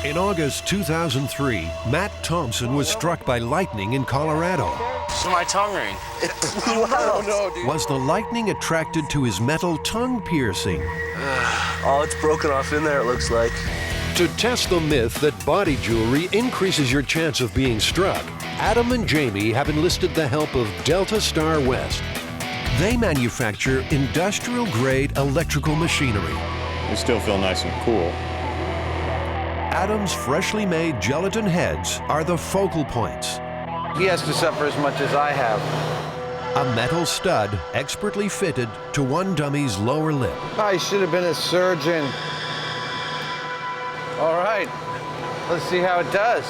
In August 2003, Matt Thompson was struck by lightning in Colorado. So my tongue ring. It blew out. No, dude. Was the lightning attracted to his metal tongue piercing? Oh, it's broken off in there, it looks like. To test the myth that body jewelry increases your chance of being struck, Adam and Jamie have enlisted the help of Delta Star West. They manufacture industrial-grade electrical machinery. We still feel nice and cool. Adam's freshly made gelatin heads are the focal points. He has to suffer as much as I have. A metal stud expertly fitted to one dummy's lower lip. I should have been a surgeon. All right, let's see how it does.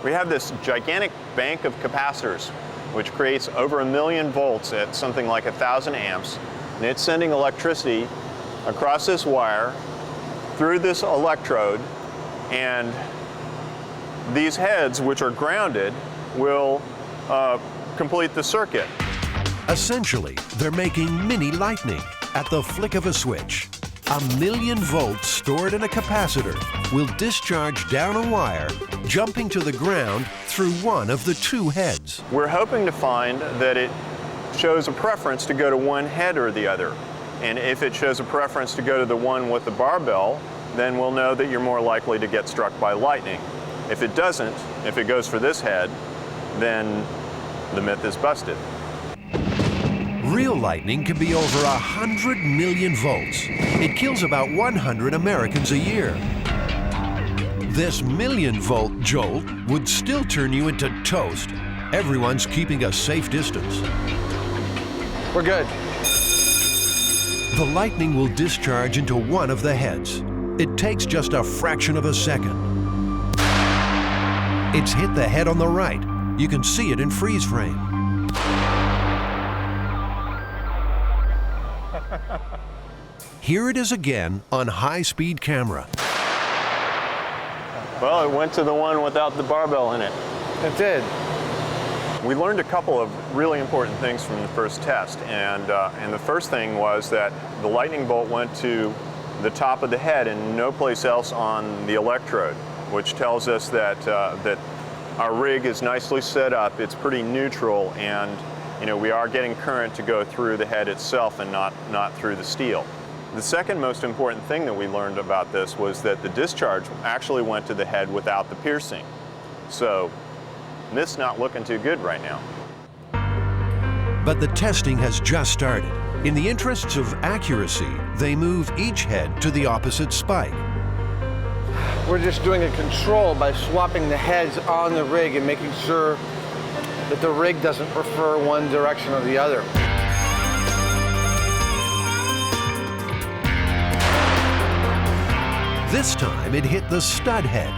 We have this gigantic bank of capacitors, which creates over 1 million volts at something like 1,000 amps. And it's sending electricity across this wire through this electrode, and these heads, which are grounded, will complete the circuit. Essentially, they're making mini lightning at the flick of a switch. 1 million volts stored in a capacitor will discharge down a wire, jumping to the ground through one of the two heads. We're hoping to find that it shows a preference to go to one head or the other. And if it shows a preference to go to the one with the barbell, then we'll know that you're more likely to get struck by lightning. If it doesn't, if it goes for this head, then the myth is busted. Real lightning can be over 100 million volts. It kills about 100 Americans a year. This 1 million volt jolt would still turn you into toast. Everyone's keeping a safe distance. We're good. The lightning will discharge into one of the heads. It takes just a fraction of a second. It's hit the head on the right. You can see it in freeze frame. Here it is again on high-speed camera. Well, it went to the one without the barbell in it. It did. We learned a couple of really important things from the first test, and the first thing was that the lightning bolt went to the top of the head and no place else on the electrode, which tells us that that our rig is nicely set up. It's pretty neutral, and we are getting current to go through the head itself and not through the steel. The second most important thing that we learned about this was that the discharge actually went to the head without the piercing. So this not looking too good right now. But the testing has just started. In the interests of accuracy, they move each head to the opposite spike. We're just doing a control by swapping the heads on the rig and making sure that the rig doesn't prefer one direction or the other. This time it hit the stud head.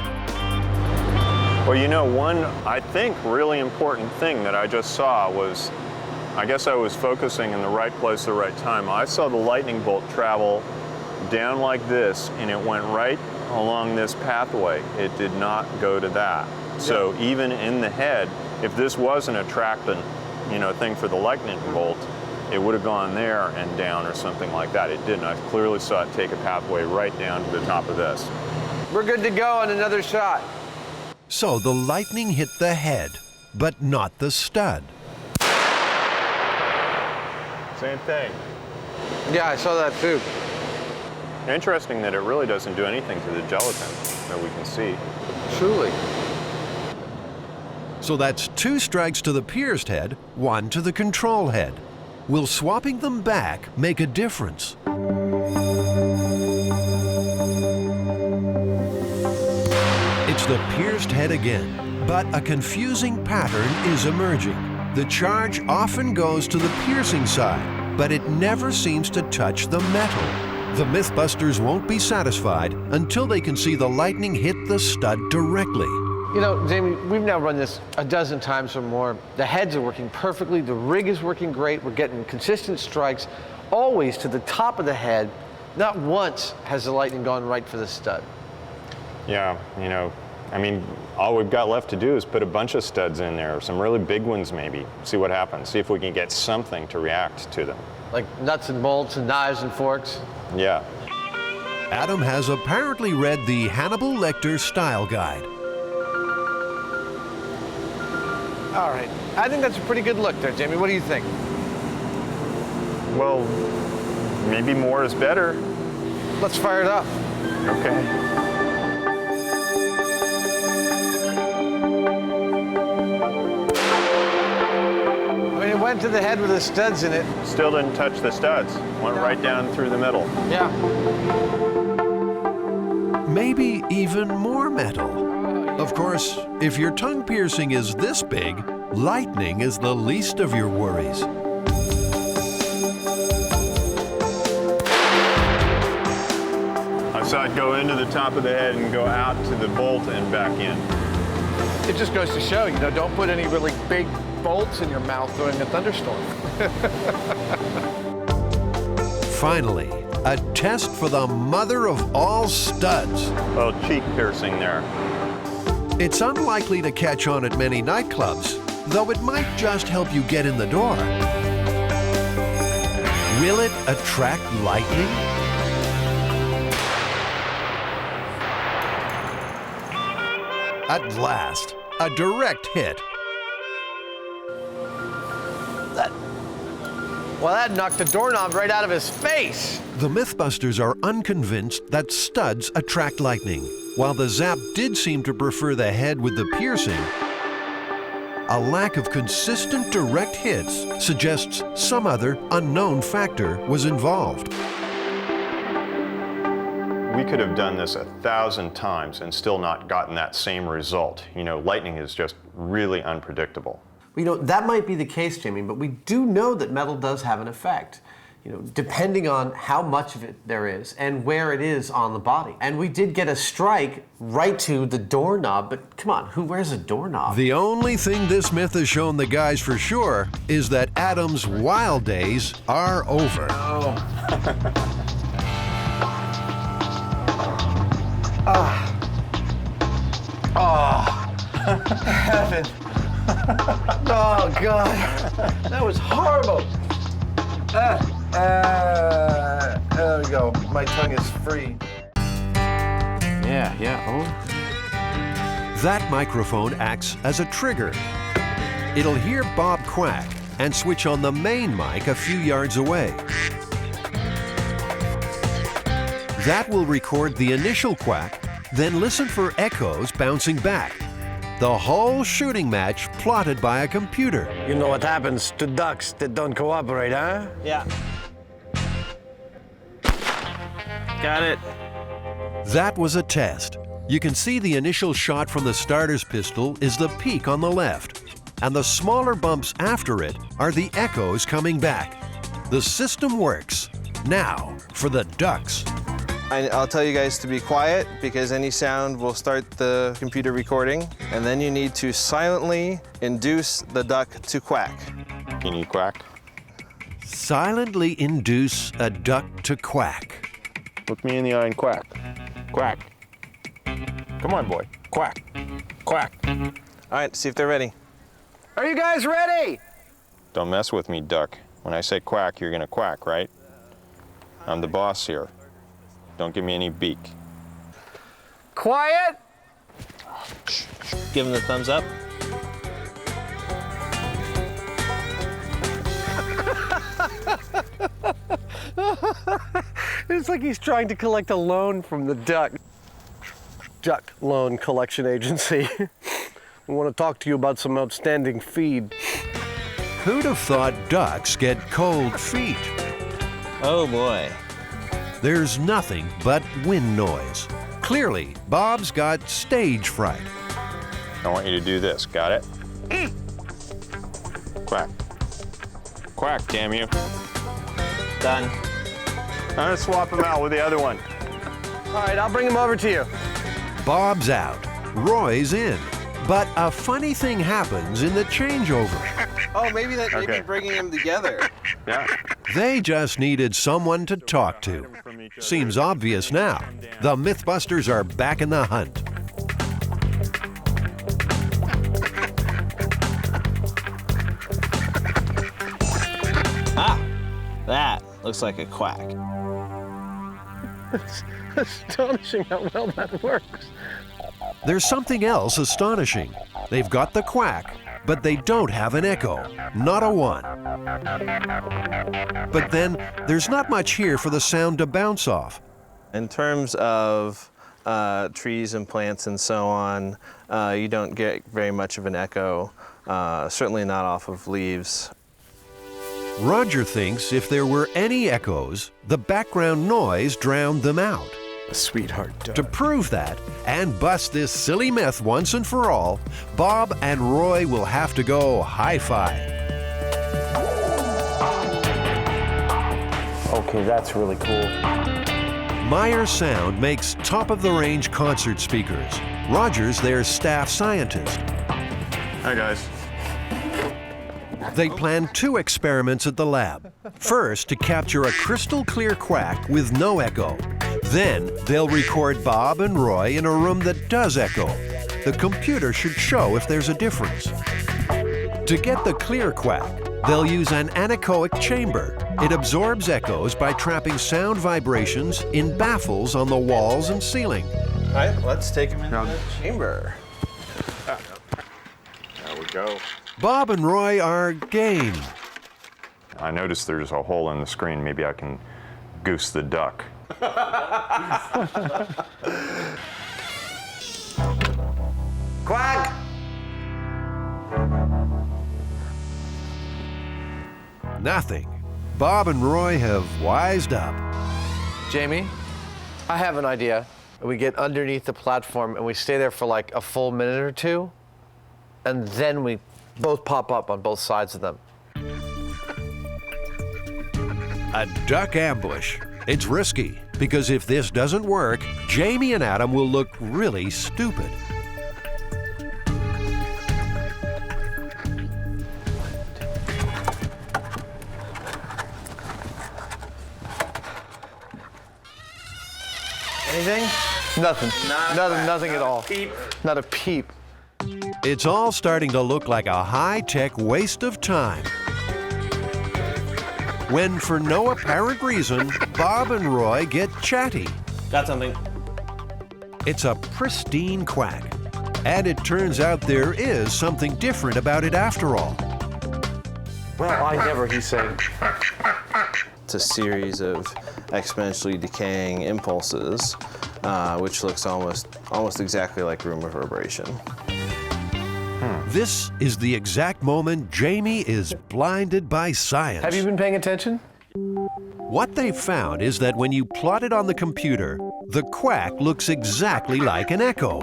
Well, one, I think, really important thing that I just saw was, I guess I was focusing in the right place at the right time. I saw the lightning bolt travel down like this, and it went right along this pathway. It did not go to that. So even in the head, if this was an attractant, thing for the lightning bolt, it would have gone there and down or something like that. It didn't. I clearly saw it take a pathway right down to the top of this. We're good to go on another shot. So the lightning hit the head, but not the stud. Same thing. Yeah, I saw that too. Interesting that it really doesn't do anything to the gelatin that we can see. Truly. So that's 2 strikes to the pierced head, 1 to the control head. Will swapping them back make a difference? It's the pierced head again, but a confusing pattern is emerging. The charge often goes to the piercing side, but it never seems to touch the metal. The Mythbusters won't be satisfied until they can see the lightning hit the stud directly. Jamie, we've now run this a dozen times or more. The heads are working perfectly, the rig is working great, we're getting consistent strikes, always to the top of the head. Not once has the lightning gone right for the stud. Yeah, all we've got left to do is put a bunch of studs in there, some really big ones maybe, see what happens, see if we can get something to react to them. Like nuts and bolts and knives and forks? Yeah. Adam has apparently read the Hannibal Lecter style guide. All right, I think that's a pretty good look there, Jamie. What do you think? Well, maybe more is better. Let's fire it up. Okay. I mean, it went to the head with the studs in it. Still didn't touch the studs. Went right down through the middle. Yeah. Maybe even more metal. Of course, if your tongue piercing is this big, lightning is the least of your worries. I saw it go into the top of the head and go out to the bolt and back in. It just goes to show, you know, don't put any really big bolts in your mouth during a thunderstorm. Finally, a test for the mother of all studs. Well, cheek piercing there. It's unlikely to catch on at many nightclubs, though it might just help you get in the door. Will it attract lightning? At last, a direct hit. Well, that knocked the doorknob right out of his face. The Mythbusters are unconvinced that studs attract lightning. While the Zap did seem to prefer the head with the piercing, a lack of consistent direct hits suggests some other unknown factor was involved. We could have done this 1,000 times and still not gotten that same result. You know, lightning is just really unpredictable. You know, that might be the case, Jimmy, but we do know that metal does have an effect, you know, depending on how much of it there is and where it is on the body. And we did get a strike right to the doorknob, but come on, who wears a doorknob? The only thing this myth has shown the guys for sure is that Adam's wild days are over. Heaven. Oh, God. That was horrible. There we go. My tongue is free. Yeah. Oh. That microphone acts as a trigger. It'll hear Bob quack and switch on the main mic a few yards away. That will record the initial quack, then listen for echoes bouncing back. The whole shooting match plotted by a computer. You know what happens to ducks that don't cooperate, huh? Yeah. Got it. That was a test. You can see the initial shot from the starter's pistol is the peak on the left, and the smaller bumps after it are the echoes coming back. The system works. Now, for the ducks. I'll tell you guys to be quiet because any sound will start the computer recording, and then you need to silently induce the duck to quack. Can you quack? Silently induce a duck to quack. Look me in the eye and quack. Quack. Come on, boy. Quack. Quack. All right, see if they're ready. Are you guys ready? Don't mess with me, duck. When I say quack, you're gonna quack, right? I'm the boss here. Don't give me any beak. Quiet. Give him the thumbs up. It's like he's trying to collect a loan from the duck loan collection agency. We want to talk to you about some outstanding feed. Who'd have thought ducks get cold feet? Oh boy. There's nothing but wind noise. Clearly, Bob's got stage fright. I want you to do this. Got it? Quack. Quack, damn you. Done. I'm gonna swap him out with the other one. All right, I'll bring him over to you. Bob's out. Roy's in. But a funny thing happens in the changeover. Oh, maybe that may be bringing them together. Yeah. They just needed someone to talk to. Seems obvious now. The Mythbusters are back in the hunt. Ah, that looks like a quack. It's astonishing how well that works. There's something else astonishing. They've got the quack, but they don't have an echo, not a one. But then, there's not much here for the sound to bounce off. In terms of trees and plants and so on, you don't get very much of an echo, certainly not off of leaves. Roger thinks if there were any echoes, the background noise drowned them out. A sweetheart dog. To prove that, and bust this silly myth once and for all, Bob and Roy will have to go hi-fi. Okay, that's really cool. Meyer Sound makes top-of-the-range concert speakers. Roger's their staff scientist. Hi, guys. They plan 2 experiments at the lab. First, to capture a crystal-clear quack with no echo. Then, they'll record Bob and Roy in a room that does echo. The computer should show if there's a difference. To get the clear quack, they'll use an anechoic chamber. It absorbs echoes by trapping sound vibrations in baffles on the walls and ceiling. All right, let's take them into the chamber. There we go. Bob and Roy are game. I noticed there's a hole in the screen. Maybe I can goose the duck. Quack! Nothing. Bob and Roy have wised up. Jamie, I have an idea. We get underneath the platform and we stay there for like a full minute or two, and then we both pop up on both sides of them. A duck ambush. It's risky, because if this doesn't work, Jamie and Adam will look really stupid. Anything? Nothing. Nothing at all. Peep. Not a peep. It's all starting to look like a high-tech waste of time. When, for no apparent reason, Bob and Roy get chatty. Got something. It's a pristine quack. And it turns out there is something different about it after all. Well, I never, he's saying. It's a series of exponentially decaying impulses, which looks almost exactly like room reverberation. This is the exact moment Jamie is blinded by science. Have you been paying attention? What they've found is that when you plot it on the computer, the quack looks exactly like an echo.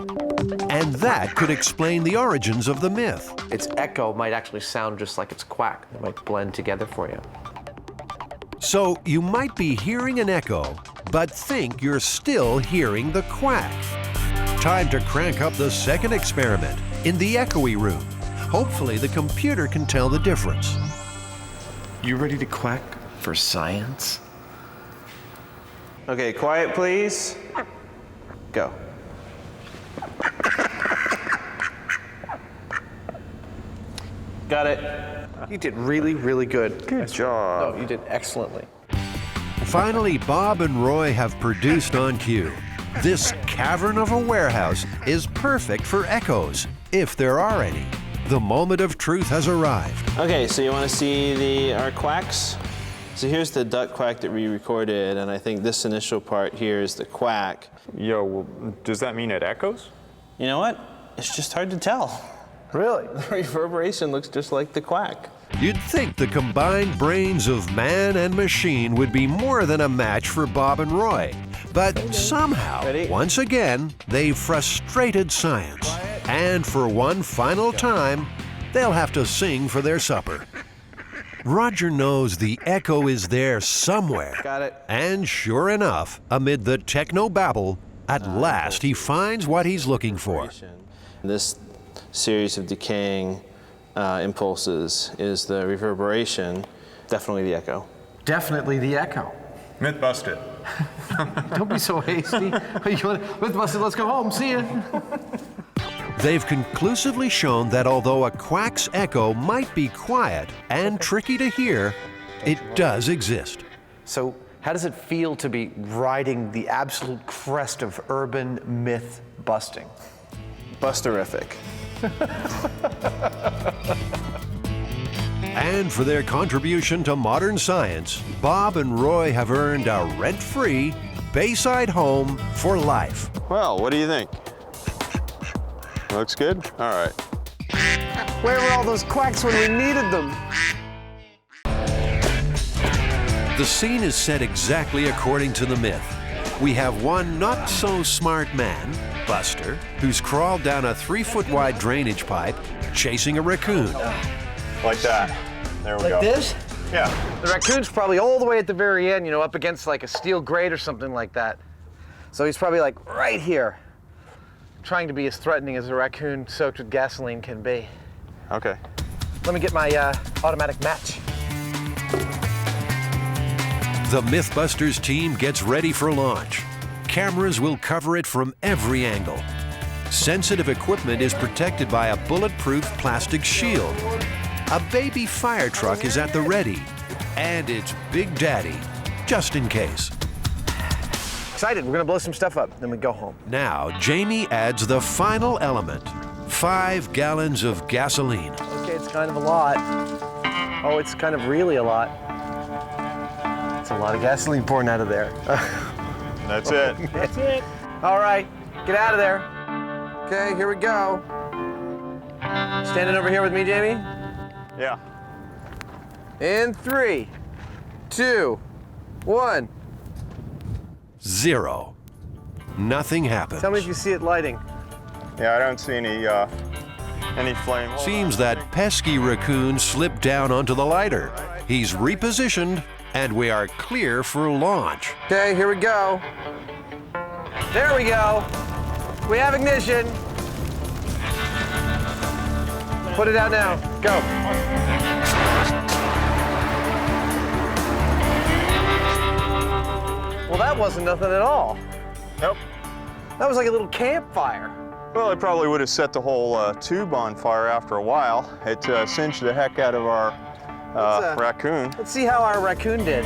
And that could explain the origins of the myth. Its echo might actually sound just like its quack. It might blend together for you. So you might be hearing an echo, but think you're still hearing the quack. Time to crank up the second experiment in the echoey room. Hopefully the computer can tell the difference. You ready to quack for science? Okay, quiet please. Go. Got it. You did really, really good. Good job. No, you did excellently. Finally, Bob and Roy have produced on cue. This cavern of a warehouse is perfect for echoes, if there are any. The moment of truth has arrived. Okay, so you want to see our quacks? So here's the duck quack that we recorded, and I think this initial part here is the quack. Yo, well, does that mean it echoes? You know what? It's just hard to tell. Really? The reverberation looks just like the quack. You'd think the combined brains of man and machine would be more than a match for Bob and Roy. But somehow, Ready? once again, they've frustrated science. And for one final time, they'll have to sing for their supper. Roger knows the echo is there somewhere. Got it. And sure enough, amid the techno babble, at last he finds what he's looking for. This series of decaying impulses is the reverberation, definitely the echo. Definitely the echo. Mythbusted. Don't be so hasty. Mythbusters, let's go home. See ya. They've conclusively shown that although a quack's echo might be quiet and tricky to hear, it does exist. So How does it feel to be riding the absolute crest of urban myth busting? Busterific. And for their contribution to modern science, Bob and Roy have earned a rent-free Bayside home for life. Well, what do you think? Looks good? All right. Where were all those quacks when we needed them? The scene is set exactly according to the myth. We have one not-so-smart man, Buster, who's crawled down a 3-foot-wide drainage pipe chasing a raccoon. Like that. There we go. Like this? Yeah. The raccoon's probably all the way at the very end, you know, up against like a steel grate or something like that. So he's probably like right here, trying to be as threatening as a raccoon soaked with gasoline can be. Okay. Let me get my automatic match. The Mythbusters team gets ready for launch. Cameras will cover it from every angle. Sensitive equipment is protected by a bulletproof plastic shield. A baby fire truck is at the ready. And it's Big Daddy, just in case. Excited, we're gonna blow some stuff up, then we go home. Now, Jamie adds the final element, 5 gallons of gasoline. Okay, it's kind of a lot. Oh, it's kind of really a lot. It's a lot of gasoline pouring out of there. That's it. That's it. All right, get out of there. Okay, here we go. Standing over here with me, Jamie? Yeah. In 3, 2, 1. 0. Nothing happens. Tell me if you see it lighting. Yeah, I don't see any flame. Seems that pesky raccoon slipped down onto the lighter. He's repositioned, and we are clear for launch. Okay, here we go. There we go. We have ignition. Put it out now. Go. Well, that wasn't nothing at all. Nope. That was like a little campfire. Well, it probably would have set the whole tube on fire after a while. It singed the heck out of our raccoon. Let's see how our raccoon did.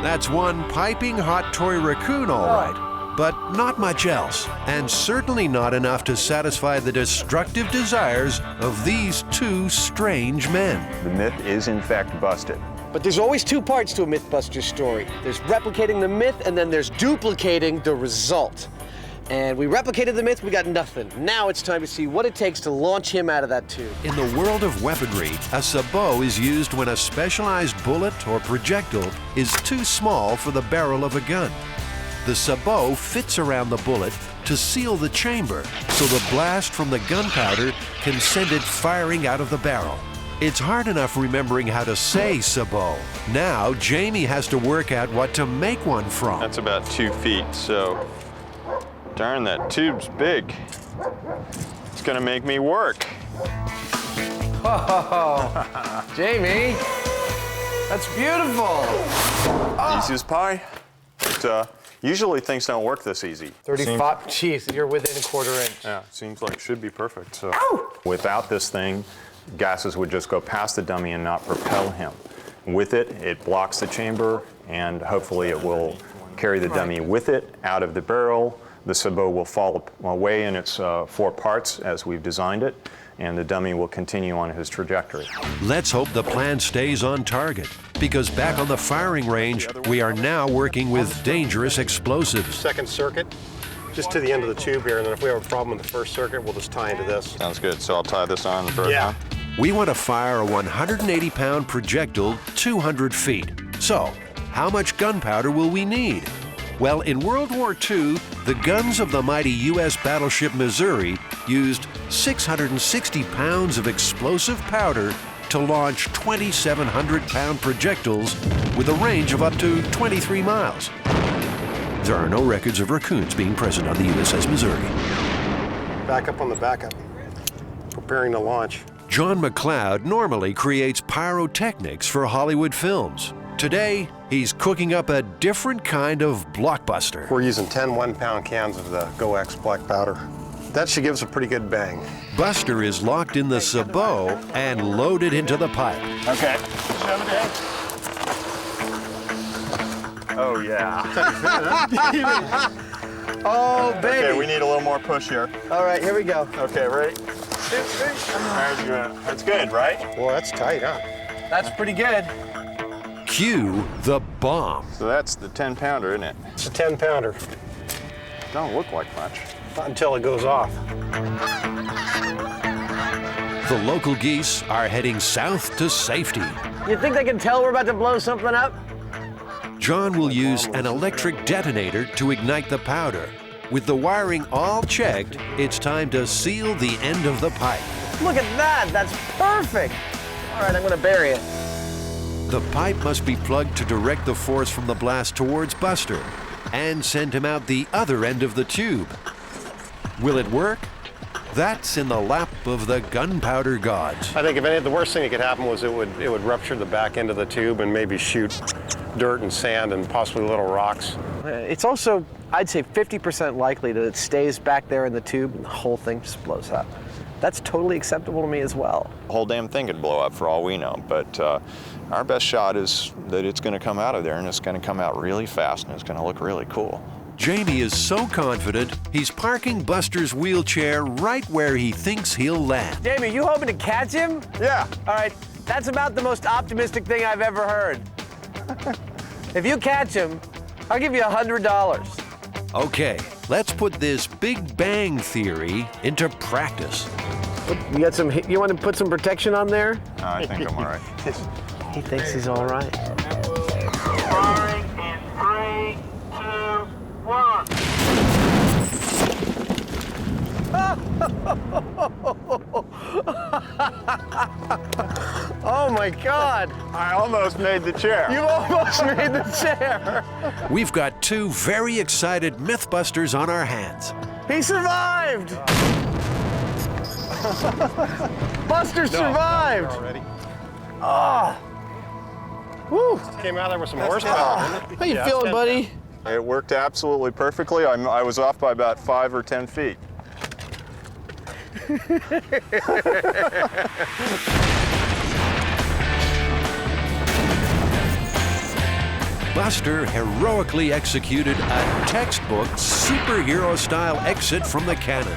That's one piping hot toy raccoon, all right, but not much else, and certainly not enough to satisfy the destructive desires of these 2 strange men. The myth is in fact busted. But there's always 2 parts to a Mythbusters story. There's replicating the myth, and then there's duplicating the result. And we replicated the myth, we got nothing. Now it's time to see what it takes to launch him out of that tube. In the world of weaponry, a sabot is used when a specialized bullet or projectile is too small for the barrel of a gun. The sabot fits around the bullet to seal the chamber, so the blast from the gunpowder can send it firing out of the barrel. It's hard enough remembering how to say sabot. Now, Jamie has to work out what to make one from. That's about 2 feet, so darn, that tube's big. It's gonna make me work. Oh, Jamie, that's beautiful. Easy as pie. But, usually things don't work this easy. 35, jeez, you're within a 1/4 inch. Yeah, seems like it should be perfect. So without this thing, gases would just go past the dummy and not propel him. With it, it blocks the chamber, and hopefully it will carry the dummy with it out of the barrel. The sabot will fall away in its 4 parts as we've designed it, and the dummy will continue on his trajectory. Let's hope the plan stays on target, because back on the firing range, we are now working with dangerous explosives. Second circuit, just to the end of the tube here, and then if we have a problem with the first circuit, we'll just tie into this. Sounds good. So I'll tie this on and throw it on? We want to fire a 180-pound projectile 200 feet. So, how much gunpowder will we need? Well, in World War II, the guns of the mighty U.S. battleship Missouri used 660 pounds of explosive powder to launch 2,700-pound projectiles with a range of up to 23 miles. There are no records of raccoons being present on the USS Missouri. Back up on the backup, preparing to launch. John McLeod normally creates pyrotechnics for Hollywood films. Today, he's cooking up a different kind of blockbuster. We're using 10 1-pound cans of the quacks black powder. That should give us a pretty good bang. Buster is locked in the sabot and loaded into the pipe. Okay. Oh, yeah. Oh, baby. Okay, we need a little more push here. All right, here we go. Okay, ready? That's good, right? Well, that's tight, huh? That's pretty good. Cue the bomb. So that's the 10-pounder, isn't it? It's a 10-pounder. Don't look like much. Not until it goes off. The local geese are heading south to safety. You think they can tell we're about to blow something up? John will use an electric detonator to ignite the powder. With the wiring all checked, it's time to seal the end of the pipe. Look at that, that's perfect. All right, I'm gonna bury it. The pipe must be plugged to direct the force from the blast towards Buster and send him out the other end of the tube. Will it work? That's in the lap of the gunpowder gods. I think if the worst thing that could happen was it would rupture the back end of the tube and maybe shoot dirt and sand and possibly little rocks. It's also, I'd say 50% likely that it stays back there in the tube and the whole thing just blows up. That's totally acceptable to me as well. The whole damn thing could blow up for all we know, but our best shot is that it's going to come out of there and it's going to come out really fast and it's going to look really cool. Jamie is so confident, he's parking Buster's wheelchair right where he thinks he'll land. Jamie, you hoping to catch him? Yeah. All right, that's about the most optimistic thing I've ever heard. If you catch him, I'll give you $100. Okay, let's put this Big Bang Theory into practice. You want to put some protection on there? No, I think I'm all right. He thinks he's all right. Firing in 3, 2, 1. Oh my God! I almost made the chair. You almost made the chair! We've got two very excited Mythbusters on our hands. He survived! Buster survived! Already. Oh! Woo! Came out there with some horsepower, didn't it? How you feeling, buddy? It worked absolutely perfectly. I was off by about 5 or 10 feet. Buster heroically executed a textbook superhero-style exit from the cannon.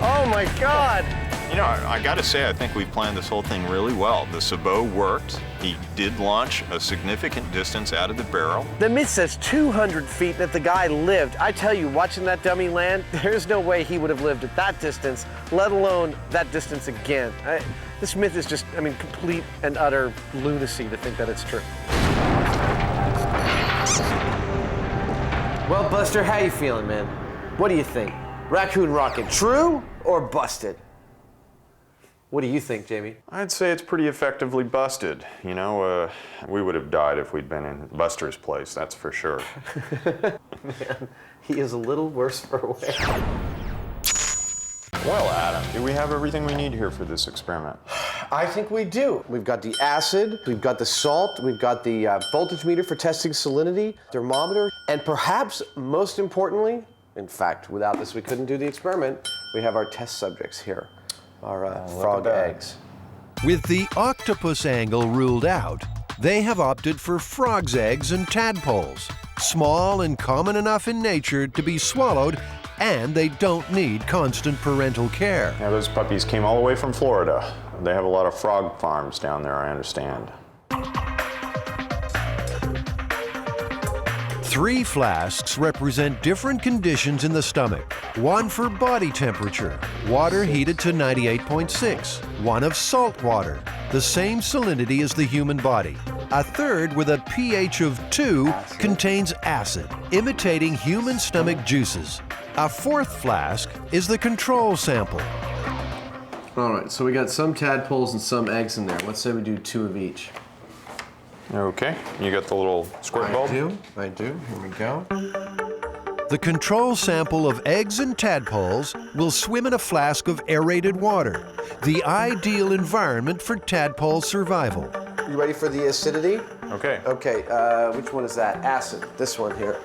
Oh my God! You know, I got to say, I think we planned this whole thing really well. The sabot worked. He did launch a significant distance out of the barrel. The myth says 200 feet that the guy lived. I tell you, watching that dummy land, there's no way he would have lived at that distance, let alone that distance again. This myth is just, complete and utter lunacy to think that it's true. Well, Buster, how you feeling, man? What do you think? Raccoon rocket, true or busted? What do you think, Jamie? I'd say it's pretty effectively busted. You know, we would have died if we'd been in Buster's place, that's for sure. Man, he is a little worse for wear. Well, Adam, do we have everything we need here for this experiment? I think we do. We've got the acid, we've got the salt, we've got the voltage meter for testing salinity, thermometer, and perhaps most importantly, in fact, without this we couldn't do the experiment, we have our test subjects here, our frog eggs. With the octopus angle ruled out, they have opted for frog's eggs and tadpoles, small and common enough in nature to be swallowed, and they don't need constant parental care. Yeah, those puppies came all the way from Florida. They have a lot of frog farms down there, I understand. 3 flasks represent different conditions in the stomach. One for body temperature, water heated to 98.6. One of salt water, the same salinity as the human body. A third with a pH of 2 contains acid, imitating human stomach juices. A 4th flask is the control sample. All right, so we got some tadpoles and some eggs in there. Let's say we do 2 of each. Okay, you got the little squirt bulb? I do. Here we go. The control sample of eggs and tadpoles will swim in a flask of aerated water, the ideal environment for tadpole survival. You ready for the acidity? Okay. Okay, which one is that? Acid, this one here.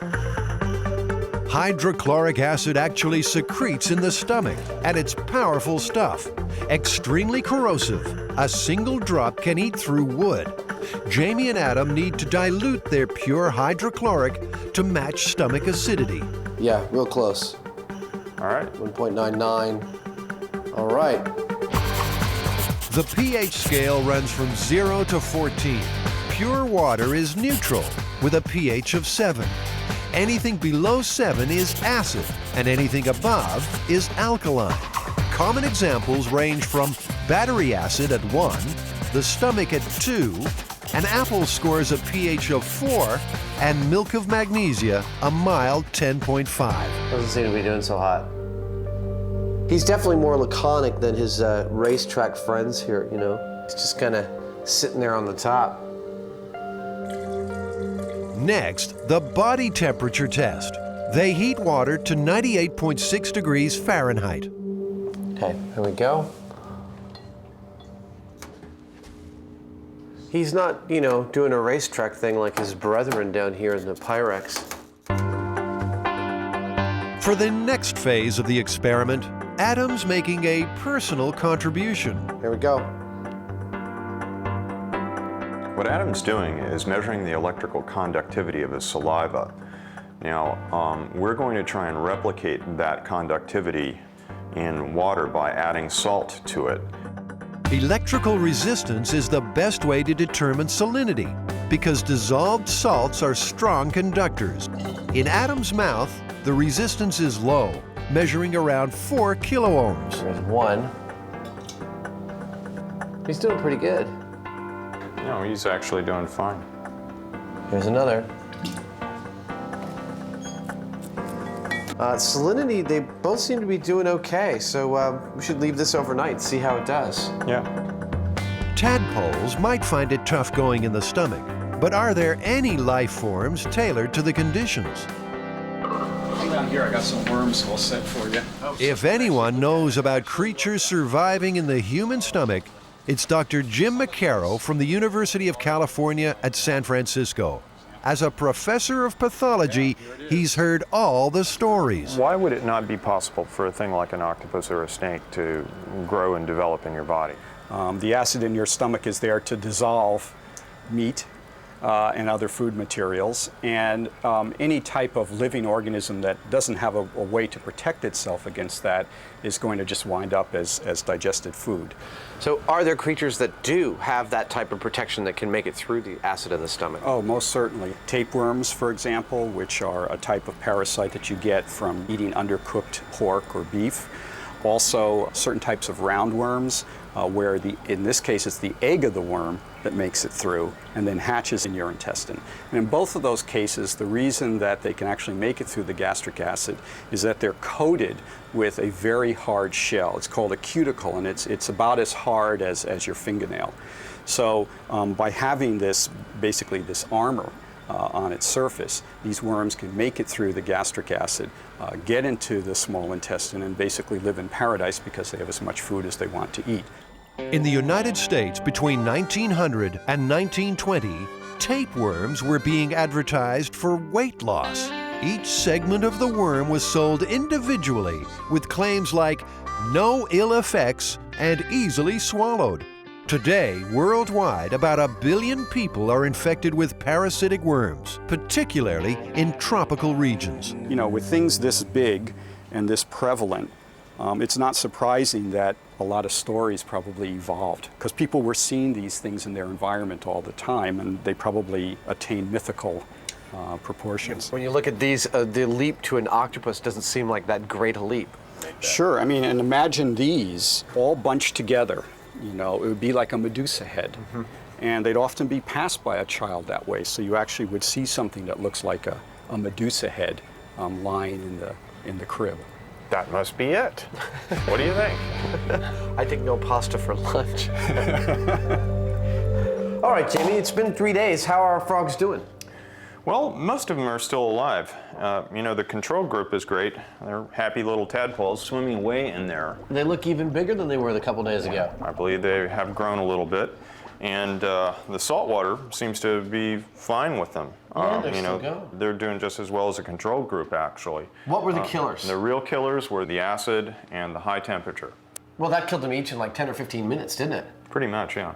Hydrochloric acid actually secretes in the stomach, and it's powerful stuff. Extremely corrosive. A single drop can eat through wood. Jamie and Adam need to dilute their pure hydrochloric to match stomach acidity. Yeah, real close. All right. 1.99. All right. The pH scale runs from 0 to 14. Pure water is neutral with a pH of 7. Anything below 7 is acid, and anything above is alkaline. Common examples range from battery acid at 1, the stomach at 2, an apple scores a pH of 4, and milk of magnesia a mild 10.5. Doesn't seem to be doing so hot. He's definitely more laconic than his racetrack friends here, you know. He's just kind of sitting there on the top. Next, the body temperature test. They heat water to 98.6 degrees Fahrenheit. Okay, here we go. He's not, you know, doing a racetrack thing like his brethren down here in the Pyrex. For the next phase of the experiment, Adam's making a personal contribution. Here we go. What Adam's doing is measuring the electrical conductivity of his saliva. Now, we're going to try and replicate that conductivity in water by adding salt to it. Electrical resistance is the best way to determine salinity because dissolved salts are strong conductors. In Adam's mouth, the resistance is low, measuring around 4 kiloohms. There's one. He's doing pretty good. No, he's actually doing fine. Here's another. Salinity, they both seem to be doing okay, so we should leave this overnight and see how it does. Yeah. Tadpoles might find it tough going in the stomach, but are there any life forms tailored to the conditions? Down here, I got some worms all set for you. If anyone knows about creatures surviving in the human stomach, it's Dr. Jim McCarroll from the University of California at San Francisco. As a professor of pathology, he's heard all the stories. Why would it not be possible for a thing like an octopus or a snake to grow and develop in your body? The acid in your stomach is there to dissolve meat and other food materials, and any type of living organism that doesn't have a way to protect itself against that is going to just wind up as digested food. So are there creatures that do have that type of protection that can make it through the acid in the stomach? Oh, most certainly. Tapeworms, for example, which are a type of parasite that you get from eating undercooked pork or beef. Also, certain types of roundworms, where in this case it's the egg of the worm that makes it through and then hatches in your intestine. And in both of those cases, the reason that they can actually make it through the gastric acid is that they're coated with a very hard shell. It's called a cuticle, and it's about as hard as your fingernail. So by having this, basically this armor on its surface, these worms can make it through the gastric acid, get into the small intestine, and basically live in paradise because they have as much food as they want to eat. In the United States, between 1900 and 1920, tapeworms were being advertised for weight loss. Each segment of the worm was sold individually with claims like no ill effects and easily swallowed. Today, worldwide, about 1 billion people are infected with parasitic worms, particularly in tropical regions. You know, with things this big and this prevalent, it's not surprising that a lot of stories probably evolved, because people were seeing these things in their environment all the time, and they probably attained mythical proportions. When you look at these, the leap to an octopus doesn't seem like that great a leap. Sure, I mean, and imagine these all bunched together. You know, it would be like a Medusa head. Mm-hmm. And they'd often be passed by a child that way, so you actually would see something that looks like a Medusa head lying in the crib. That must be it. What do you think? I think no pasta for lunch. All right, Jamie, it's been 3 days. How are our frogs doing? Well, most of them are still alive. You know, the control group is great. They're happy little tadpoles swimming away in there. They look even bigger than they were a couple days ago. I believe they have grown a little bit. And the salt water seems to be fine with them. Yeah, they're still going. They're doing just as well as a control group, actually. What were the killers? The real killers were the acid and the high temperature. Well, that killed them each in like 10 or 15 minutes, didn't it? Pretty much, yeah.